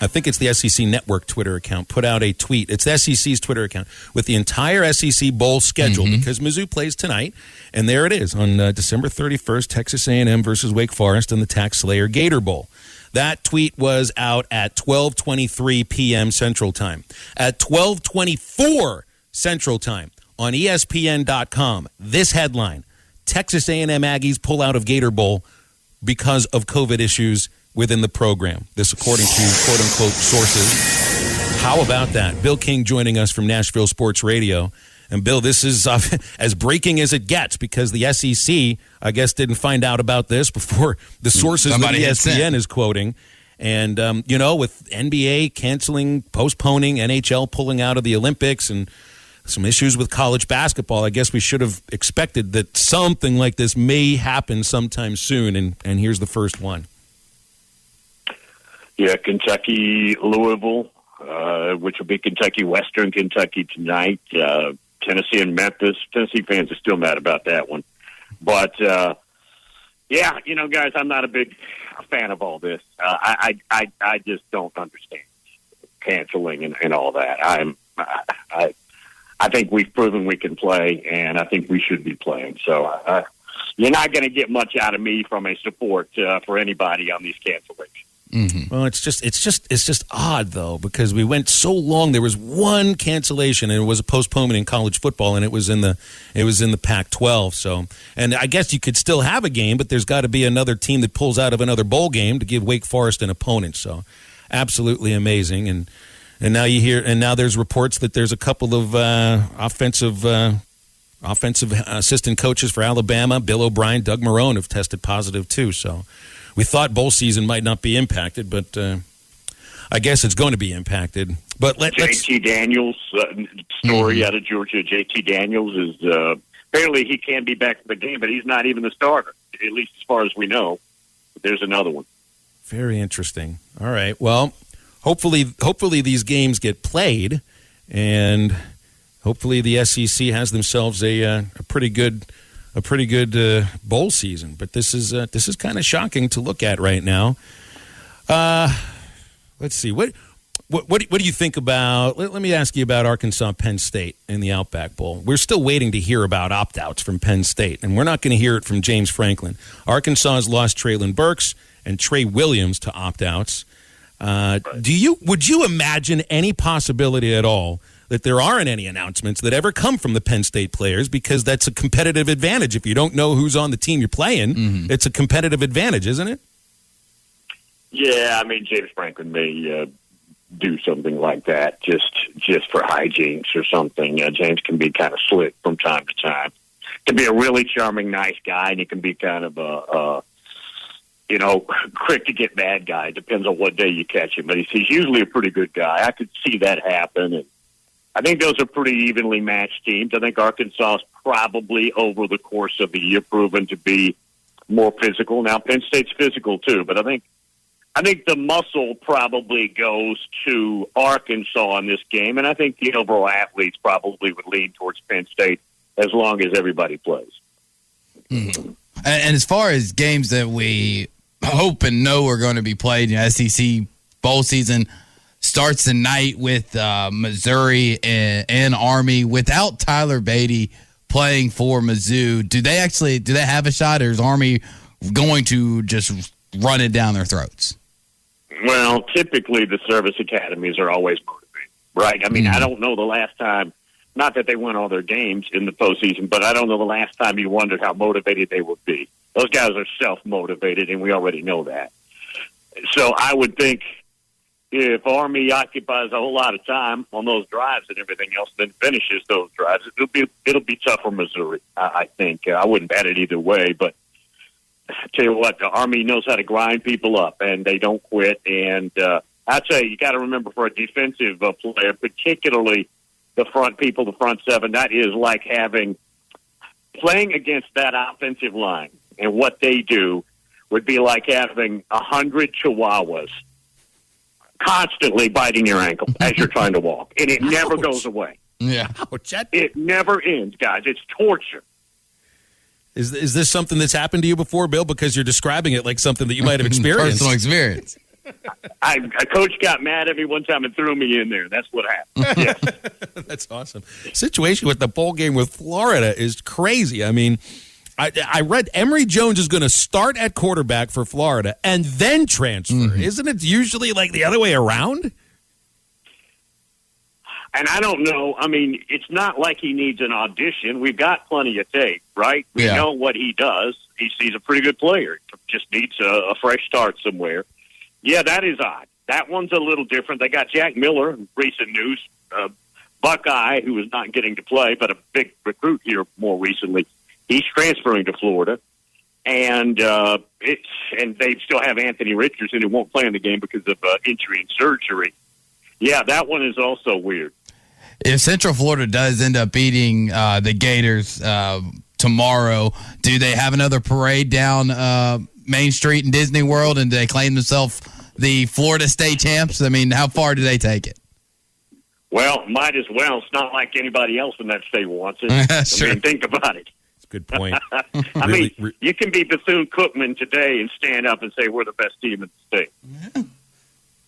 I think it's the SEC Network Twitter account, put out a tweet. It's the SEC's Twitter account with the entire SEC Bowl schedule because Mizzou plays tonight. And there it is on December 31st, Texas A&M versus Wake Forest in the Tax Slayer Gator Bowl. That tweet was out at 12:23 p.m. Central Time. At 12:24 Central Time on ESPN.com, this headline, Texas A&M Aggies pull out of Gator Bowl because of COVID issues within the program. This according to quote-unquote sources. How about that? Bill King joining us from Nashville Sports Radio. And, Bill, this is as breaking as it gets because the SEC, I guess, didn't find out about this before the sources that ESPN is quoting. And, with NBA canceling, postponing, NHL pulling out of the Olympics, and some issues with college basketball, I guess we should have expected that something like this may happen sometime soon. And here's the first one. Yeah, Kentucky, Louisville, which will be Kentucky Western Kentucky tonight. Tennessee and Memphis. Tennessee fans are still mad about that one. But, guys, I'm not a big fan of all this. I just don't understand canceling and all that. I think we've proven we can play, and I think we should be playing. So you're not going to get much out of me from a support for anybody on these cancellations. Mm-hmm. Well, it's just odd though because we went so long. There was one cancellation, and it was a postponement in college football, and it was in the Pac-12. So, and I guess you could still have a game, but there's got to be another team that pulls out of another bowl game to give Wake Forest an opponent. So, absolutely amazing. And now you hear, and now there's reports that there's a couple of offensive assistant coaches for Alabama, Bill O'Brien, Doug Marrone, have tested positive too. So. We thought bowl season might not be impacted, but I guess it's going to be impacted. But JT Daniels story out of Georgia. JT Daniels is apparently he can be back in the game, but he's not even the starter, at least as far as we know. But there's another one. Very interesting. All right. Well, hopefully these games get played, and hopefully the SEC has themselves a pretty good bowl season, but this is kind of shocking to look at right now. Let's see what do you think about? Let me ask you about Arkansas-Penn State in the Outback Bowl. We're still waiting to hear about opt-outs from Penn State, and we're not going to hear it from James Franklin. Arkansas has lost Traylon Burks and Trey Williams to opt-outs. Would you imagine any possibility at all that there aren't any announcements that ever come from the Penn State players, because that's a competitive advantage. If you don't know who's on the team you're playing, it's a competitive advantage, isn't it? Yeah, I mean, James Franklin may do something like that just for hijinks or something. James can be kind of slick from time to time. Can be a really charming, nice guy, and he can be kind of quick to get mad guy. It depends on what day you catch him, but he's usually a pretty good guy. I could see that happen, and I think those are pretty evenly matched teams. I think Arkansas is probably, over the course of the year, proven to be more physical. Now, Penn State's physical too, but I think the muscle probably goes to Arkansas in this game, and I think the overall athletes probably would lean towards Penn State as long as everybody plays. Mm-hmm. And as far as games that we hope and know are going to be played in SEC bowl season, starts tonight with Missouri and Army. Without Tyler Beatty playing for Mizzou, do they have a shot, or is Army going to just run it down their throats? Well, typically the service academies are always motivated, right? I mean, I don't know the last time, not that they won all their games in the postseason, but I don't know the last time you wondered how motivated they would be. Those guys are self-motivated, and we already know that. So I would think if Army occupies a whole lot of time on those drives and everything else, then finishes those drives, it'll be tough for Missouri. I think I wouldn't bet it either way, but I tell you what, the Army knows how to grind people up, and they don't quit. And I'd say you got to remember, for a defensive player, particularly the front people, the front seven, that is like playing against that offensive line, and what they do would be like having 100 chihuahuas constantly biting your ankle as you're trying to walk, and it never goes away. Yeah, it never ends, guys. It's torture. Is this something that's happened to you before, Bill? Because you're describing it like something that you might have experienced. Personal experience. A coach got mad at me one time and threw me in there. That's what happened. Yes. That's awesome. Situation with the bowl game with Florida is crazy. I mean, I read Emory Jones is going to start at quarterback for Florida and then transfer. Mm-hmm. Isn't it usually like the other way around? And I don't know. I mean, it's not like he needs an audition. We've got plenty of tape, right? We know what he does. He's a pretty good player. Just needs a fresh start somewhere. Yeah, that is odd. That one's a little different. They got Jack Miller, recent news, Buckeye, who was not getting to play, but a big recruit here more recently. He's transferring to Florida, and they still have Anthony Richardson, who won't play in the game because of injury and surgery. Yeah, that one is also weird. If Central Florida does end up beating the Gators tomorrow, do they have another parade down Main Street in Disney World, and do they claim themselves the Florida State champs? I mean, how far do they take it? Well, might as well. It's not like anybody else in that state wants it. Sure. I mean, think about it. That's a good point. I mean, you can be Bethune-Cookman today and stand up and say we're the best team in the state.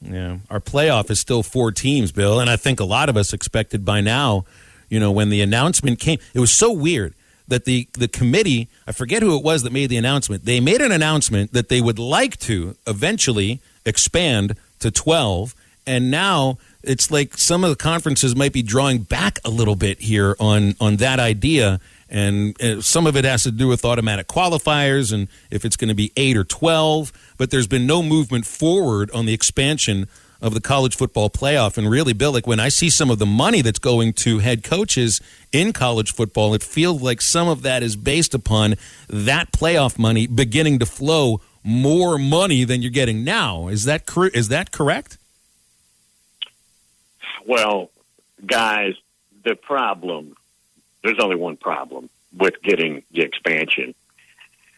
Yeah, our playoff is still 4 teams, Bill, and I think a lot of us expected by now, when the announcement came, it was so weird that the committee, I forget who it was that made the announcement, they made an announcement that they would like to eventually expand to 12, and now it's like some of the conferences might be drawing back a little bit here on that idea, and some of it has to do with automatic qualifiers and if it's going to be 8 or 12, but there's been no movement forward on the expansion of the college football playoff. And really, Bill, like when I see some of the money that's going to head coaches in college football, it feels like some of that is based upon that playoff money beginning to flow more money than you're getting now. Is that correct? Well, guys, there's only one problem with getting the expansion,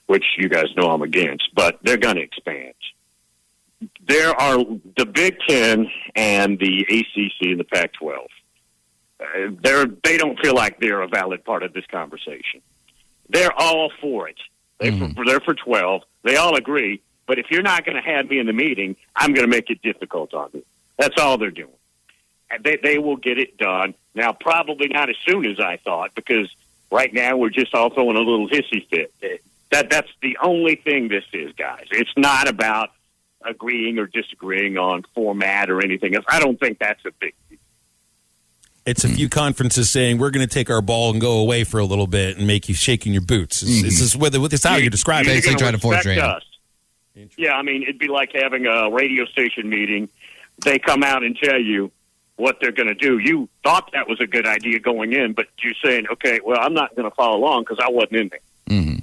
which you guys know I'm against, but they're going to expand. There are the Big Ten and the ACC and the Pac-12. They don't feel like they're a valid part of this conversation. They're all for it. They're for 12. They all agree. But if you're not going to have me in the meeting, I'm going to make it difficult on you. That's all they're doing. They will get it done. Now, probably not as soon as I thought, because right now we're just all throwing a little hissy fit. That's the only thing this is, guys. It's not about agreeing or disagreeing on format or anything else. I don't think that's a big deal. It's a few conferences saying we're going to take our ball and go away for a little bit and make you shaking your boots. It's how you describe it. Basically trying to force us. Yeah, I mean, it'd be like having a radio station meeting. They come out and tell you what they're going to do. You thought that was a good idea going in, but you're saying, okay, well, I'm not going to follow along because I wasn't in there. Mm-hmm.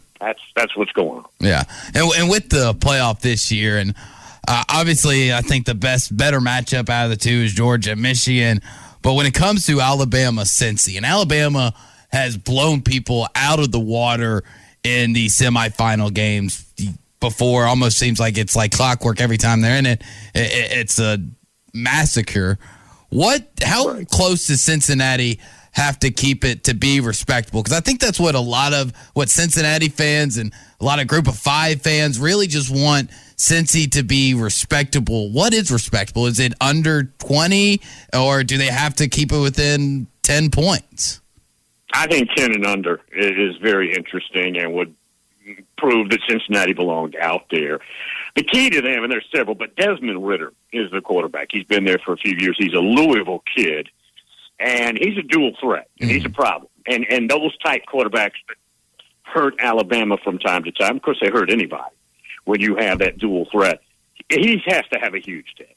That's what's going on. Yeah, and with the playoff this year, and obviously I think the better matchup out of the two is Georgia-Michigan. But when it comes to Alabama-Cincy, and Alabama has blown people out of the water in the semifinal games before, almost seems like it's like clockwork every time they're in it. It's a massacre. How close does Cincinnati have to keep it to be respectable? Because I think that's what Cincinnati fans and a lot of Group of Five fans really just want Cincy to be respectable. What is respectable? Is it under 20, or do they have to keep it within 10 points? I think 10 and under is very interesting and would prove that Cincinnati belonged out there. The key to them, and there's several, but Desmond Ridder is the quarterback. He's been there for a few years. He's a Louisville kid, and he's a dual threat, and he's a problem. And those type quarterbacks hurt Alabama from time to time. Of course, they hurt anybody when you have that dual threat. He has to have a huge day.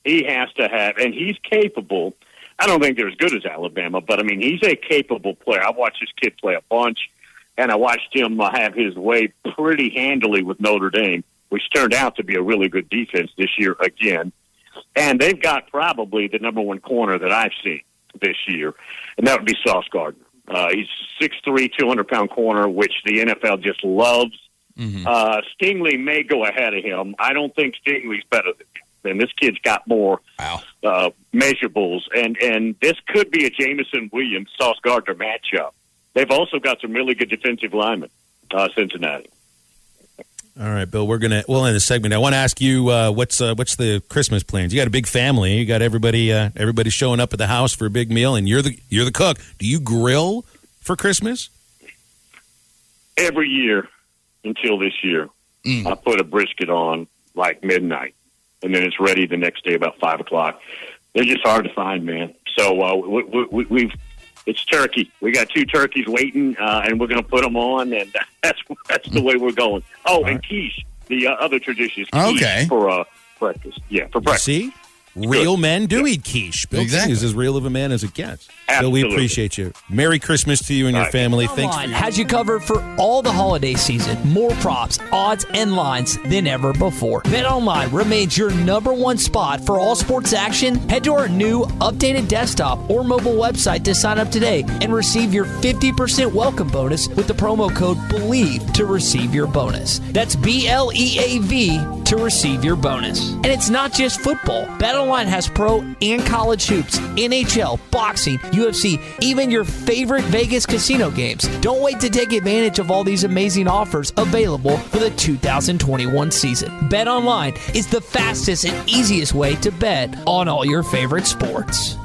He has to have, and he's capable. I don't think they're as good as Alabama, but, I mean, he's a capable player. I've watched this kid play a bunch, and I watched him have his way pretty handily with Notre Dame, which turned out to be a really good defense this year again. And they've got probably the number one corner that I've seen this year, and that would be Sauce Gardner. He's 6'3", 200-pound corner, which the NFL just loves. Mm-hmm. Stingley may go ahead of him. I don't think Stingley's better than him. And this kid's got more measurables. And this could be a Jameson Williams, Sauce Gardner matchup. They've also got some really good defensive linemen, Cincinnati. All right, Bill, we'll end the segment. I want to ask you what's the Christmas plans? You got a big family. You got everybody showing up at the house for a big meal, and you're the cook. Do you grill for Christmas? Every year until this year, I put a brisket on like midnight, and then it's ready the next day about 5 o'clock. They're just hard to find, man. So it's turkey. We got 2 turkeys waiting, and we're going to put them on, and that's the way we're going. Oh, and quiche, the other tradition is quiche for breakfast. Yeah, for breakfast. See? Real men do eat quiche. Bill King is as real of a man as it gets. Absolutely. Bill, we appreciate you. Merry Christmas to you and your family. Thanks for has you covered for all the holiday season. More props, odds, and lines than ever before. BetOnline remains your #1 spot for all sports action. Head to our new updated desktop or mobile website to sign up today and receive your 50% welcome bonus with the promo code BELIEVE to receive your bonus. That's BLEAV to receive your bonus. And it's not just football. BetOnline has pro and college hoops, NHL, boxing, UFC, even your favorite Vegas casino games. Don't wait to take advantage of all these amazing offers available for the 2021 season. BetOnline is the fastest and easiest way to bet on all your favorite sports.